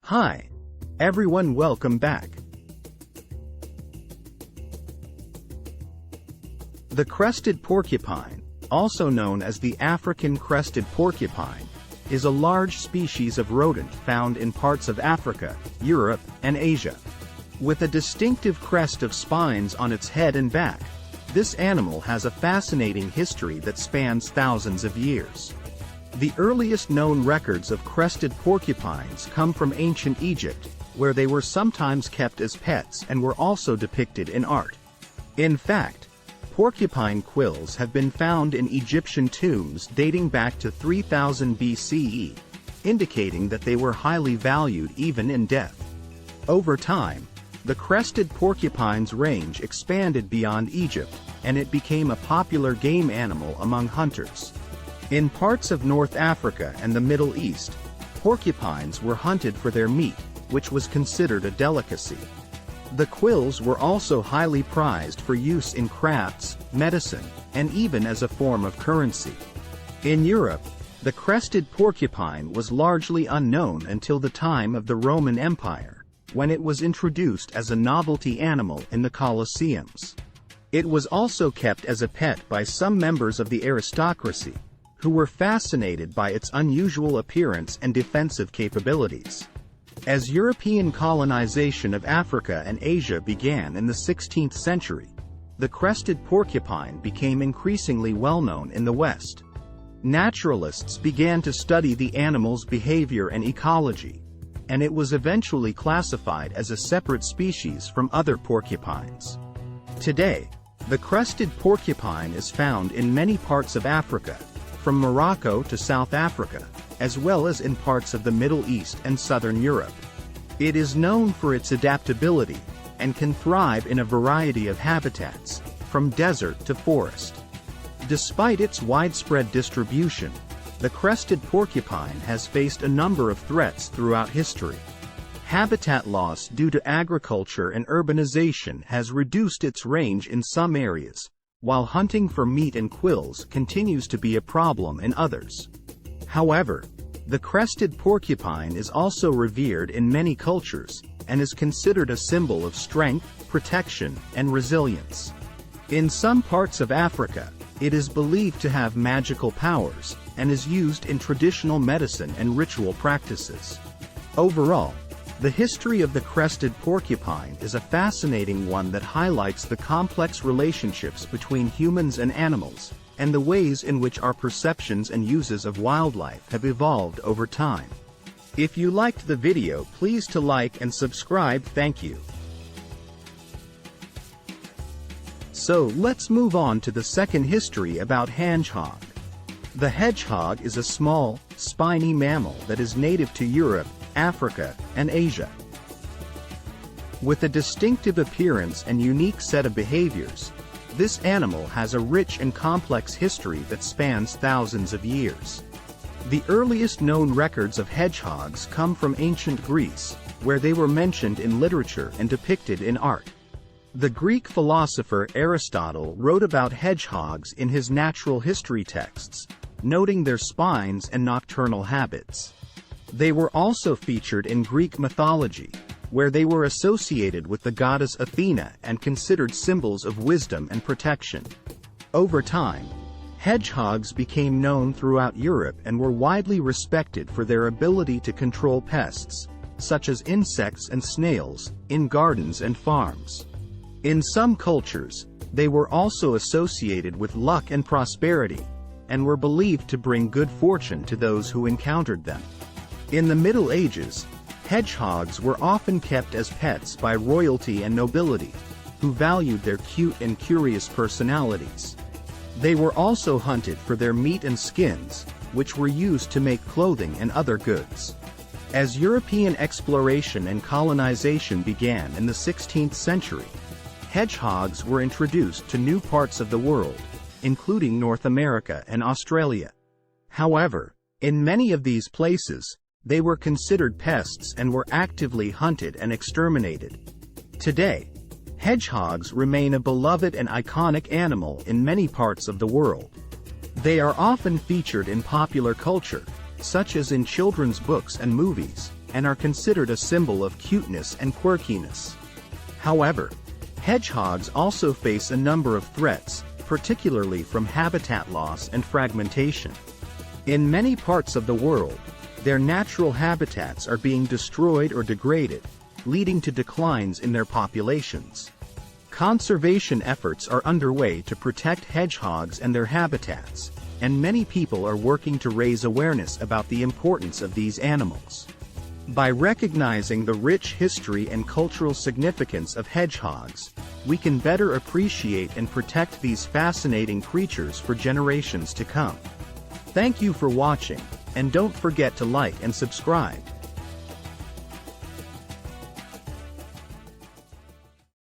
Hi, everyone, welcome back. The crested porcupine, also known as the African crested porcupine, is a large species of rodent found in parts of Africa, Europe, and Asia. With a distinctive crest of spines on its head and back, this animal has a fascinating history that spans thousands of years. The earliest known records of crested porcupines come from ancient Egypt, where they were sometimes kept as pets and were also depicted in art. In fact, porcupine quills have been found in Egyptian tombs dating back to 3000 BCE, indicating that they were highly valued even in death. Over time, the crested porcupine's range expanded beyond Egypt, and it became a popular game animal among hunters. In parts of North Africa and the Middle East, porcupines were hunted for their meat, which was considered a delicacy. The quills were also highly prized for use in crafts, medicine, and even as a form of currency. In Europe, the crested porcupine was largely unknown until the time of the Roman Empire, when it was introduced as a novelty animal in the Colosseums. It was also kept as a pet by some members of the aristocracy, who were fascinated by its unusual appearance and defensive capabilities. As European colonization of Africa and Asia began in the 16th century, the crested porcupine became increasingly well-known in the West. Naturalists began to study the animal's behavior and ecology, and it was eventually classified as a separate species from other porcupines. Today, the crested porcupine is found in many parts of Africa, from Morocco to South Africa, as well as in parts of the Middle East and Southern Europe. It is known for its adaptability, and can thrive in a variety of habitats, from desert to forest. Despite its widespread distribution, the crested porcupine has faced a number of threats throughout history. Habitat loss due to agriculture and urbanization has reduced its range in some areas, while hunting for meat and quills continues to be a problem in others. However, the crested porcupine is also revered in many cultures, and is considered a symbol of strength, protection, and resilience. In some parts of Africa, it is believed to have magical powers, and is used in traditional medicine and ritual practices. Overall, the history of the crested porcupine is a fascinating one that highlights the complex relationships between humans and animals, and the ways in which our perceptions and uses of wildlife have evolved over time. If you liked the video, please to like and subscribe. Thank you. So let's move on to the second history about hedgehog. The hedgehog is a small, spiny mammal that is native to Europe, Africa, and Asia. With a distinctive appearance and unique set of behaviors, this animal has a rich and complex history that spans thousands of years. The earliest known records of hedgehogs come from ancient Greece, where they were mentioned in literature and depicted in art. The Greek philosopher Aristotle wrote about hedgehogs in his natural history texts, noting their spines and nocturnal habits. They were also featured in Greek mythology, where they were associated with the goddess Athena and considered symbols of wisdom and protection. Over time, hedgehogs became known throughout Europe and were widely respected for their ability to control pests, such as insects and snails, in gardens and farms. In some cultures, they were also associated with luck and prosperity, and were believed to bring good fortune to those who encountered them. In the Middle Ages, hedgehogs were often kept as pets by royalty and nobility, who valued their cute and curious personalities. They were also hunted for their meat and skins, which were used to make clothing and other goods. As European exploration and colonization began in the 16th century, hedgehogs were introduced to new parts of the world, including North America and Australia. However, in many of these places, they were considered pests and were actively hunted and exterminated. Today, hedgehogs remain a beloved and iconic animal in many parts of the world. They are often featured in popular culture, such as in children's books and movies, and are considered a symbol of cuteness and quirkiness. However, hedgehogs also face a number of threats, particularly from habitat loss and fragmentation. In many parts of the world, their natural habitats are being destroyed or degraded, leading to declines in their populations. Conservation efforts are underway to protect hedgehogs and their habitats, and many people are working to raise awareness about the importance of these animals. By recognizing the rich history and cultural significance of hedgehogs, we can better appreciate and protect these fascinating creatures for generations to come. Thank you for watching, and don't forget to like and subscribe.